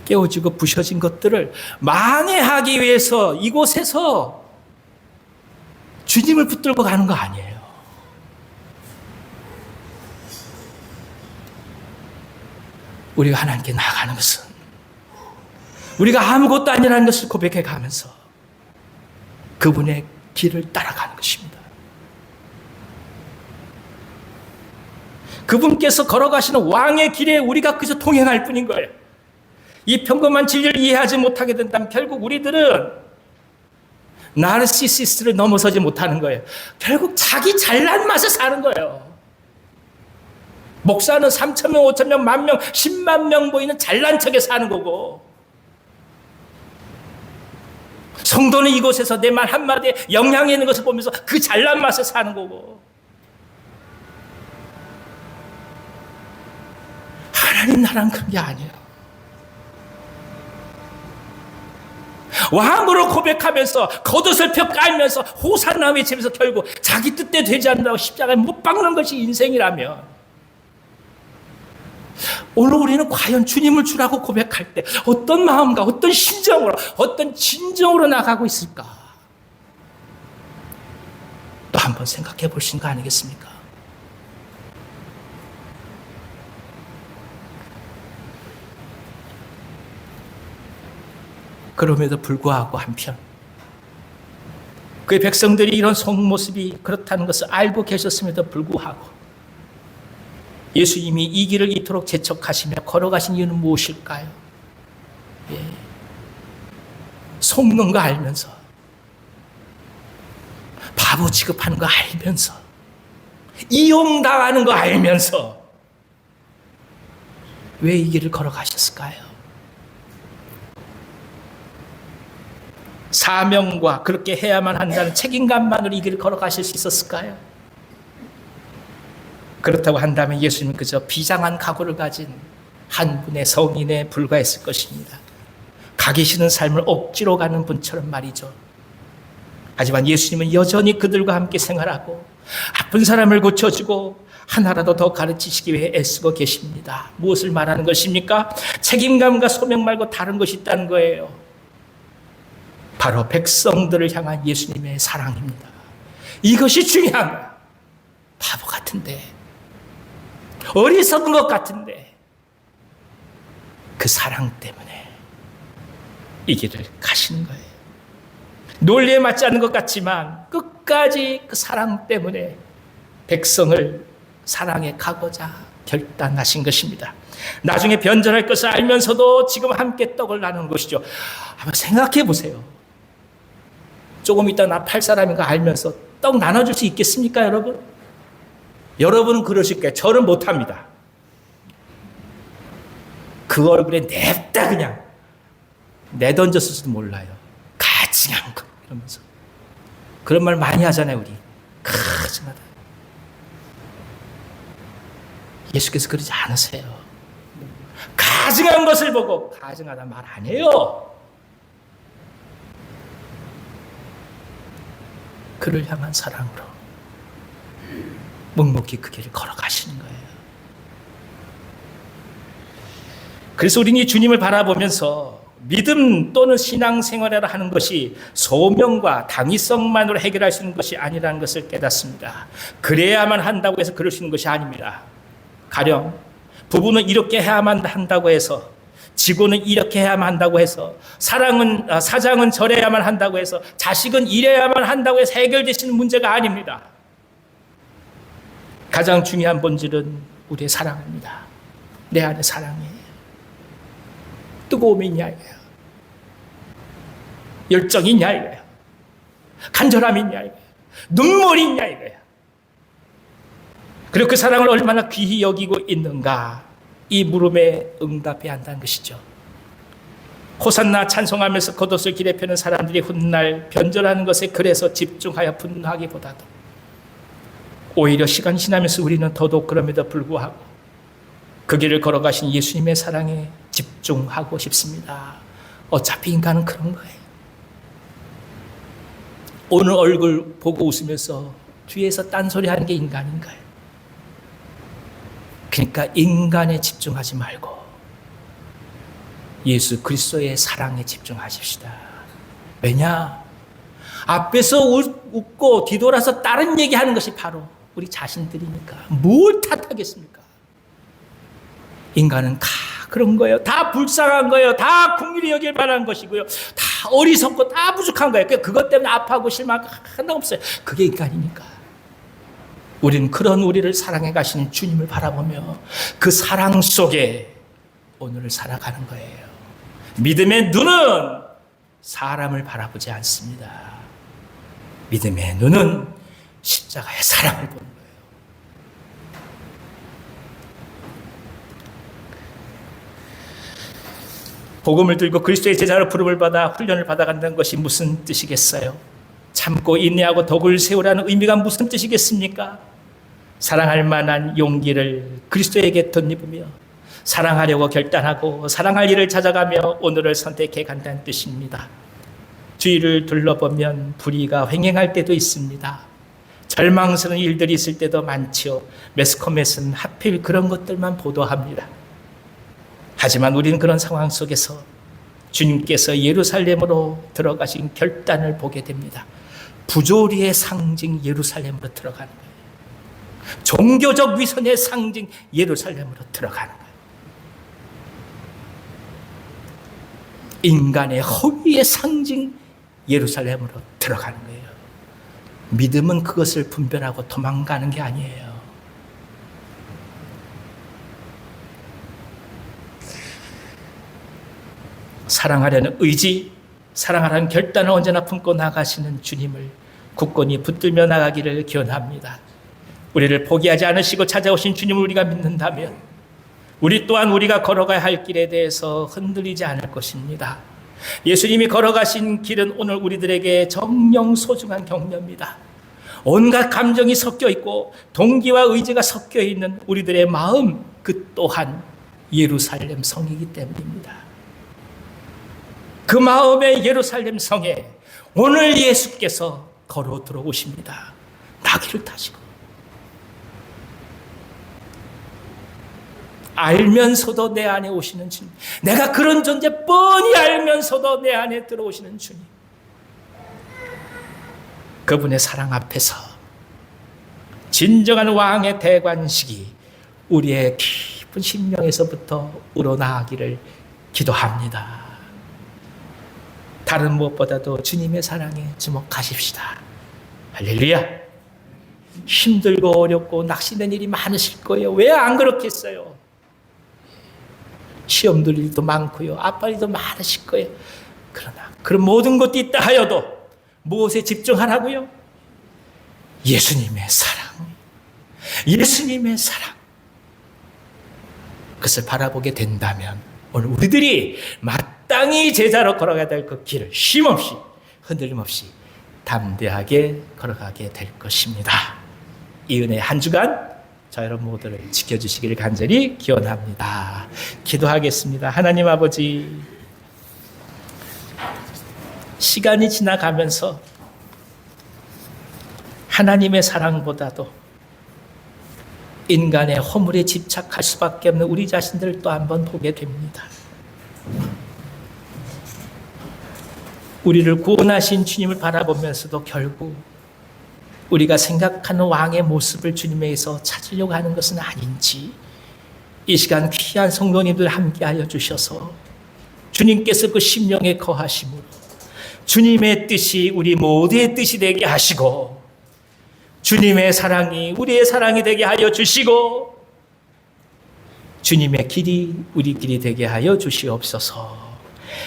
S1: 깨어지고 부셔진 것들을 만회하기 위해서 이곳에서 주님을 붙들고 가는 거 아니에요. 우리가 하나님께 나아가는 것은 우리가 아무것도 아니라는 것을 고백해 가면서 그분의 길을 따라가는 것입니다. 그분께서 걸어가시는 왕의 길에 우리가 그저 동행할 뿐인 거예요. 이 평범한 진리를 이해하지 못하게 된다면 결국 우리들은 나르시시스트를 넘어서지 못하는 거예요. 결국 자기 잘난 맛에 사는 거예요. 목사는 3천 명, 5천 명, 1만 명, 10만 명 보이는 잘난 척에 사는 거고, 성도는 이곳에서 내 말 한마디에 영향이 있는 것을 보면서 그 잘난 맛에 사는 거고, 하나님 나라는 그런 게 아니에요. 왕으로 고백하면서 겉옷을 펴 깔면서 호산나 외치면서 결국 자기 뜻대로 되지 않는다고 십자가에 못 박는 것이 인생이라면, 오늘 우리는 과연 주님을 주라고 고백할 때 어떤 마음과 어떤 심정으로, 어떤 진정으로 나가고 있을까? 또 한번 생각해 보신 거 아니겠습니까? 그럼에도 불구하고 한편 그의 백성들이 이런 속모습이 그렇다는 것을 알고 계셨음에도 불구하고 예수님이 이 길을 이토록 재촉하시며 걸어가신 이유는 무엇일까요? 예. 속는 거 알면서, 바보 취급하는 거 알면서, 이용당하는 거 알면서 왜 이 길을 걸어가셨을까요? 사명과 그렇게 해야만 한다는 책임감만으로 이 길을 걸어가실 수 있었을까요? 그렇다고 한다면 예수님은 그저 비장한 각오를 가진 한 분의 성인에 불과했을 것입니다. 가기 싫은 삶을 억지로 가는 분처럼 말이죠. 하지만 예수님은 여전히 그들과 함께 생활하고 아픈 사람을 고쳐주고 하나라도 더 가르치시기 위해 애쓰고 계십니다. 무엇을 말하는 것입니까? 책임감과 소명 말고 다른 것이 있다는 거예요. 바로 백성들을 향한 예수님의 사랑입니다. 이것이 중요한 거야. 바보 같은데, 어리석은 것 같은데 그 사랑 때문에 이 길을 가시는 거예요. 논리에 맞지 않는 것 같지만 끝까지 그 사랑 때문에 백성을 사랑해 가고자 결단하신 것입니다. 나중에 변절할 것을 알면서도 지금 함께 떡을 나누는 것이죠. 한번 생각해 보세요. 조금 이따 나 팔 사람인 거 알면서 떡 나눠줄 수 있겠습니까, 여러분? 여러분은 그러실 거예요. 저는 못합니다. 그 얼굴에 냅다 그냥 내던졌을지도 몰라요. 가증한 거 이러면서. 그런 말 많이 하잖아요, 우리. 가증하다. 예수께서 그러지 않으세요. 가증한 것을 보고 가증하다 말 안 해요. 그를 향한 사랑으로 묵묵히 그 길을 걸어가시는 거예요. 그래서 우리는 이 주님을 바라보면서 믿음 또는 신앙생활을 하는 것이 소명과 당위성만으로 해결할 수 있는 것이 아니라는 것을 깨닫습니다. 그래야만 한다고 해서 그럴 수 있는 것이 아닙니다. 가령 부부는 이렇게 해야만 한다고 해서, 직원은 이렇게 해야만 한다고 해서, 사장은 저래야만 한다고 해서, 자식은 이래야만 한다고 해서 해결되시는 문제가 아닙니다. 가장 중요한 본질은 우리의 사랑입니다. 내 안에 사랑이에요. 뜨거움이 있냐 이거예요. 열정이 있냐 이거예요. 간절함이 있냐 이거예요. 눈물이 있냐 이거예요. 그리고 그 사랑을 얼마나 귀히 여기고 있는가, 이 물음에 응답해야 한다는 것이죠. 호산나 찬송하면서 겉옷을 길에 펴는 사람들이 훗날 변절하는 것에 그래서 집중하여 분노하기보다도 오히려 시간이 지나면서 우리는 더더욱 그럼에도 불구하고 그 길을 걸어가신 예수님의 사랑에 집중하고 싶습니다. 어차피 인간은 그런 거예요. 오늘 얼굴 보고 웃으면서 뒤에서 딴소리 하는 게 인간인 거예요. 그러니까 인간에 집중하지 말고 예수 그리스도의 사랑에 집중하십시다. 왜냐? 앞에서 웃고 뒤돌아서 다른 얘기하는 것이 바로 우리 자신들이니까. 뭘 탓하겠습니까? 인간은 다 그런 거예요. 다 불쌍한 거예요. 다 긍휼히 여길 만한 것이고요. 다 어리석고 다 부족한 거예요. 그것 때문에 아파하고 실망하고 하나 없어요. 그게 인간이니까. 우리는 그런 우리를 사랑해 가시는 주님을 바라보며 그 사랑 속에 오늘을 살아가는 거예요. 믿음의 눈은 사람을 바라보지 않습니다. 믿음의 눈은 십자가의 사랑을 보는 거예요. 복음을 들고 그리스도의 제자로 부름을 받아 훈련을 받아간다는 것이 무슨 뜻이겠어요? 참고 인내하고 덕을 세우라는 의미가 무슨 뜻이겠습니까? 사랑할 만한 용기를 그리스도에게 덧입으며 사랑하려고 결단하고 사랑할 일을 찾아가며 오늘을 선택해 간다는 뜻입니다. 주위를 둘러보면 불의가 횡행할 때도 있습니다. 절망스러운 일들이 있을 때도 많지요. 매스컴에서는 하필 그런 것들만 보도합니다. 하지만 우리는 그런 상황 속에서 주님께서 예루살렘으로 들어가신 결단을 보게 됩니다. 부조리의 상징 예루살렘으로 들어가는 거예요. 종교적 위선의 상징 예루살렘으로 들어가는 거예요. 인간의 허위의 상징 예루살렘으로 들어가는 거예요. 믿음은 그것을 분별하고 도망가는 게 아니에요. 사랑하려는 의지, 사랑하라는 결단을 언제나 품고 나가시는 주님을 굳건히 붙들며 나가기를 기원합니다. 우리를 포기하지 않으시고 찾아오신 주님을 우리가 믿는다면 우리 또한 우리가 걸어가야 할 길에 대해서 흔들리지 않을 것입니다. 예수님이 걸어가신 길은 오늘 우리들에게 정령 소중한 격려입니다. 온갖 감정이 섞여 있고 동기와 의지가 섞여 있는 우리들의 마음, 그 또한 예루살렘 성이기 때문입니다. 그 마음의 예루살렘 성에 오늘 예수께서 걸어 들어오십니다. 나귀를 타시고 알면서도 내 안에 오시는 주님, 내가 그런 존재 뻔히 알면서도 내 안에 들어오시는 주님, 그분의 사랑 앞에서 진정한 왕의 대관식이 우리의 깊은 심령에서부터 우러나가기를 기도합니다. 다른 무엇보다도 주님의 사랑에 주목하십시다. 할렐루야. 힘들고 어렵고 낙심된 일이 많으실 거예요. 왜 안 그렇겠어요? 시험들 일도 많고요. 아플 일도 많으실 거예요. 그러나 그런 모든 것도 있다 하여도 무엇에 집중하라고요? 예수님의 사랑. 예수님의 사랑. 그것을 바라보게 된다면 오늘 우리들이 마땅히 제자로 걸어가야 될 그 길을 쉼없이 흔들림 없이 담대하게 걸어가게 될 것입니다. 이 은혜 한 주간 자 여러분 모두를 지켜주시기를 간절히 기원합니다. 기도하겠습니다. 하나님 아버지, 시간이 지나가면서 하나님의 사랑보다도 인간의 허물에 집착할 수밖에 없는 우리 자신들을 또 한번 보게 됩니다. 우리를 구원하신 주님을 바라보면서도 결국 우리가 생각하는 왕의 모습을 주님에게서 찾으려고 하는 것은 아닌지, 이 시간 귀한 성도님들 함께하여 주셔서 주님께서 그 심령에 거하심으로 주님의 뜻이 우리 모두의 뜻이 되게 하시고 주님의 사랑이 우리의 사랑이 되게 하여 주시고 주님의 길이 우리 길이 되게 하여 주시옵소서.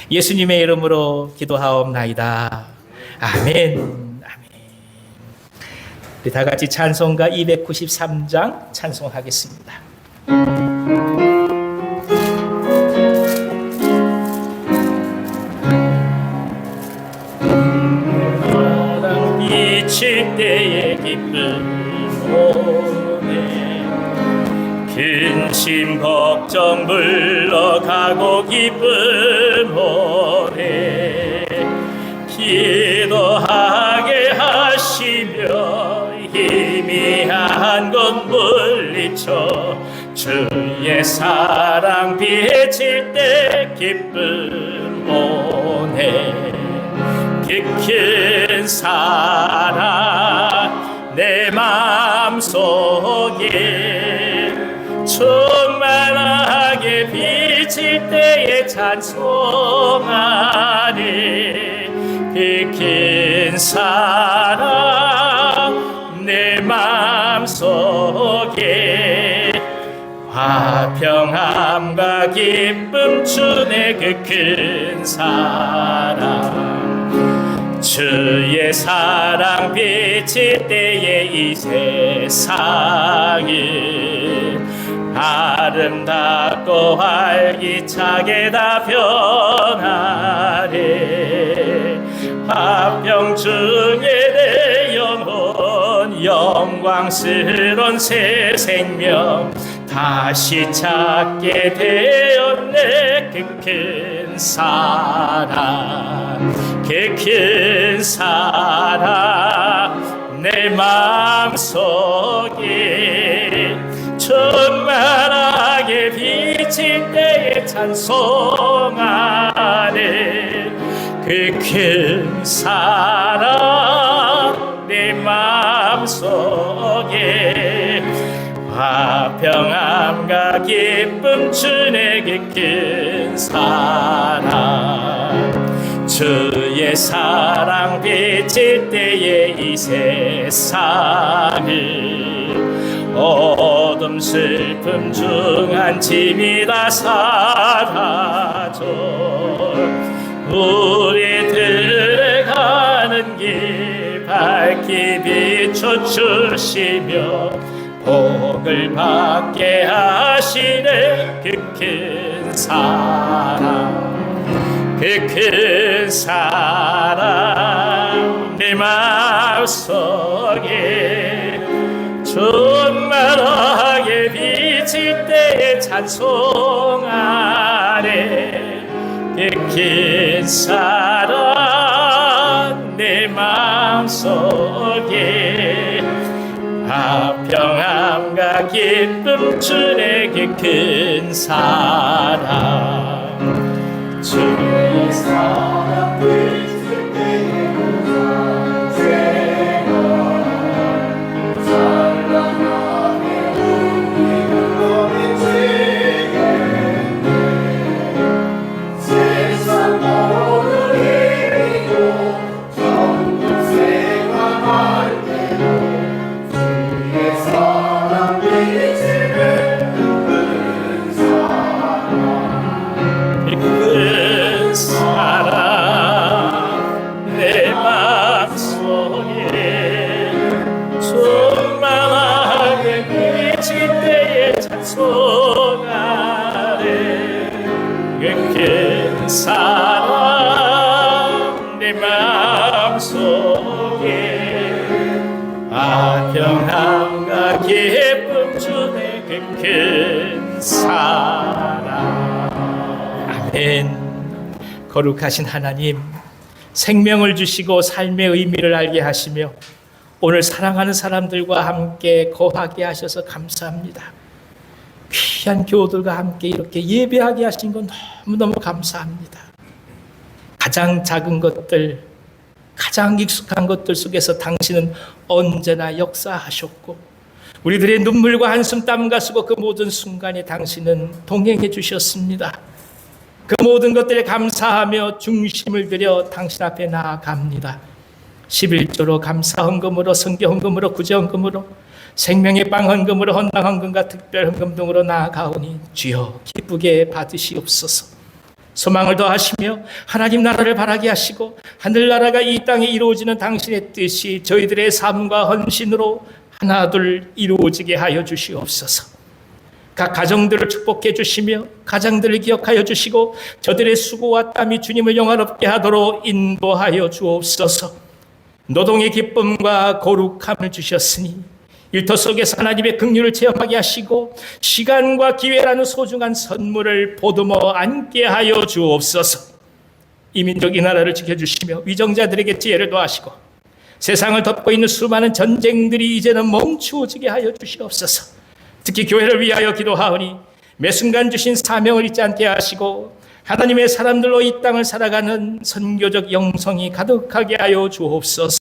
S1: 예수님의 이름으로 기도하옵나이다. 아멘. 우리 다 같이 찬송가 293장 찬송하겠습니다. 바람 비칠 때의 기쁨 오네, 근심 걱정 물러가고 기쁨 오네, 기도하게 하시며 희미한 것 물리쳐 주의 사랑 비칠 때 기쁨 오네, 큰 사랑 내 마음속에 충만하게 비칠 때에 찬송하네, 큰 사랑 내 마음속에 화평함과 기쁨 주네, 그 큰 사랑 주의 사랑 비칠 때에 이 세상을 아름답고 활기차게 다 변하리. 화평 중에 내 영혼 영광스러운 새 생명 다시 찾게 되었네. 그 큰 사랑, 그 큰 사랑 내 마음속에 충만하게 비칠 때에 찬송하네. 그 큰 사랑 내 마음속에 화평함과 기쁨 주네. 그 큰 사랑 주의 사랑 비칠 때에 이 세상을 어둠 슬픔 중한 짐이 다 사라져 우리들의 가는 길 밝게 비춰주시며 복을 받게 하시네. 그 큰 사랑, 그 큰 사랑 내 마음속에 충만하게 비칠 때에 찬송하네. 그 큰 사랑 내 마음속에 화평함과 기쁨 주네. 그 큰 사랑 주의 사랑 비칠 때에 제가 찬란하게 우리는 비치겠네. 세상 모든 이고 전국 생활할 때도 주의 사랑 비치는 큰 사랑 내 마음속에 충만하게 비칠 때에 찬송하네. 그 큰 사랑 내 마음속에 화평함과 기쁨 주네. 그 큰 사랑. 아멘. 거룩하신 하나님, 생명을 주시고 삶의 의미를 알게 하시며 오늘 사랑하는 사람들과 함께 거하게 하셔서 감사합니다. 귀한 교우들과 함께 이렇게 예배하게 하신 건 너무너무 감사합니다. 가장 작은 것들, 가장 익숙한 것들 속에서 당신은 언제나 역사하셨고 우리들의 눈물과 한숨 땀과 수고 그 모든 순간에 당신은 동행해 주셨습니다. 그 모든 것들에 감사하며 중심을 들여 당신 앞에 나아갑니다. 11조로 감사 헌금으로 성교 헌금으로 구제 헌금으로 생명의 빵 헌금으로 헌당 헌금과 특별 헌금 등으로 나아가오니 주여 기쁘게 받으시옵소서. 소망을 더하시며 하나님 나라를 바라게 하시고 하늘나라가 이 땅에 이루어지는 당신의 뜻이 저희들의 삶과 헌신으로 하나둘 이루어지게 하여 주시옵소서. 각 가정들을 축복해 주시며 가장들을 기억하여 주시고 저들의 수고와 땀이 주님을 영화롭게 하도록 인도하여 주옵소서. 노동의 기쁨과 거룩함을 주셨으니 일터 속에서 하나님의 긍휼을 체험하게 하시고 시간과 기회라는 소중한 선물을 보듬어 안게 하여 주옵소서. 이 민족 이 나라를 지켜주시며 위정자들에게 지혜를 더하시고 세상을 덮고 있는 수많은 전쟁들이 이제는 멈추어지게 하여 주시옵소서. 특히 교회를 위하여 기도하오니 매 순간 주신 사명을 잊지 않게 하시고 하나님의 사람들로 이 땅을 살아가는 선교적 영성이 가득하게 하여 주옵소서.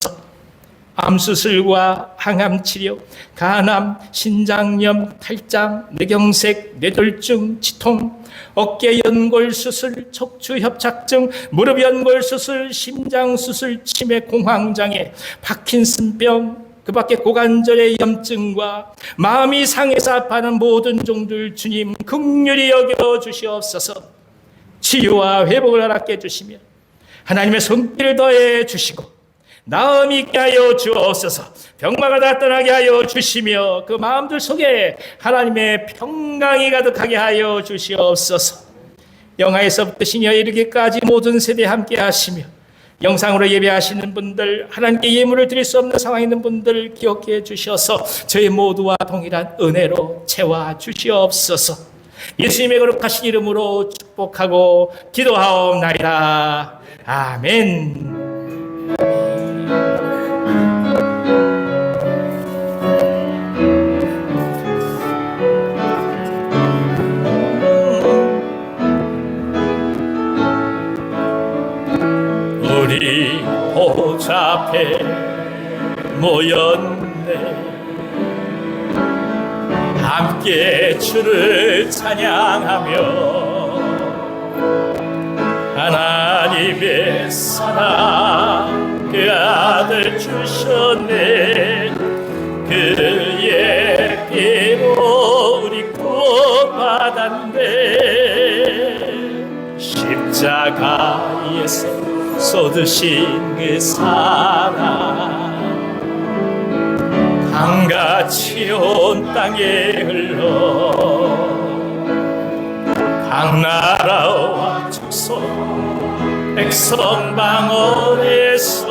S1: 암수술과 항암치료, 간암, 신장염, 탈장, 뇌경색, 뇌졸중, 치통, 어깨 연골수술, 척추협착증, 무릎 연골수술, 심장수술, 치매, 공황장애, 파킨슨병, 그 밖에 고관절의 염증과 마음이 상해서 아파하는 모든 종들 주님 긍휼히 여겨 주시옵소서. 치유와 회복을 허락해 주시며 하나님의 손길을 더해 주시고 나음 있게 하여 주옵소서. 병마가 다 떠나게 하여 주시며 그 마음들 속에 하나님의 평강이 가득하게 하여 주시옵소서. 영하에서부터 신이여 이르기까지 모든 세대 함께 하시며 영상으로 예배하시는 분들, 하나님께 예물을 드릴 수 없는 상황에 있는 분들 기억해 주셔서 저희 모두와 동일한 은혜로 채워 주시옵소서. 예수님의 거룩하신 이름으로 축복하고 기도하옵나이다. 아멘. 우리 보좌 앞에 모였네. 함께 주를 찬양하며 하나님의 사랑 그 아들 주셨네. 그의 피로 우리 구원받았네. 십자가에서 쏟으신 그 사랑 강같이 온 땅에 흘러 각 나라와 족속 백성 방언에서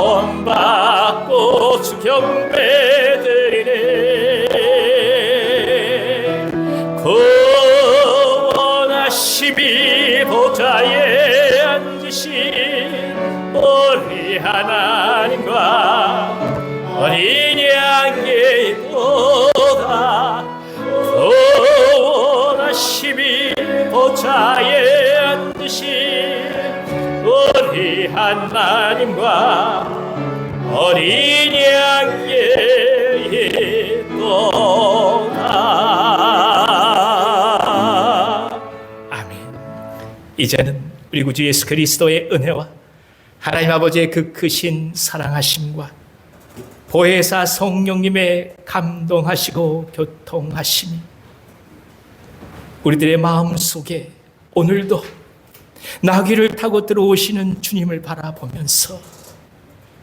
S1: 구원받고 주 경배드리네. 구원하심이 보좌에 앉으신 우리 하나님과 어린 양의 도다. 구원하심이 보좌에 앉으신 우리 하나님과 어린 양의 도다. 아멘. 이제는 우리 구주 예수 그리스도의 은혜와 하나님 아버지의 그 크신 사랑하심과 보혜사 성령님의 감동하시고 교통하심이 우리들의 마음속에 오늘도 나귀를 타고 들어오시는 주님을 바라보면서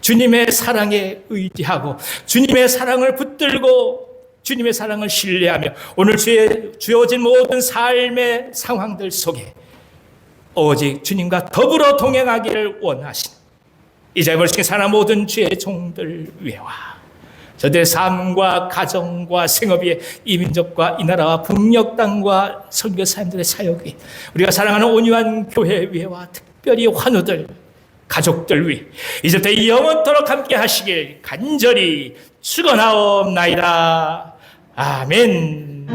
S1: 주님의 사랑에 의지하고 주님의 사랑을 붙들고 주님의 사랑을 신뢰하며 오늘 주어진 모든 삶의 상황들 속에 오직 주님과 더불어 동행하기를 원하시는 이제 벌써 사는 모든 주의 종들 위에와 저들의 삶과 가정과 생업의 이 민족과 이 나라와 북녘 땅과 선교사님들의 사역 위에 우리가 사랑하는 온유한 교회 위에와 특별히 환우들 가족들 위해 이제부터 영원토록 함께 하시길 간절히 축원하옵나이다. 아멘.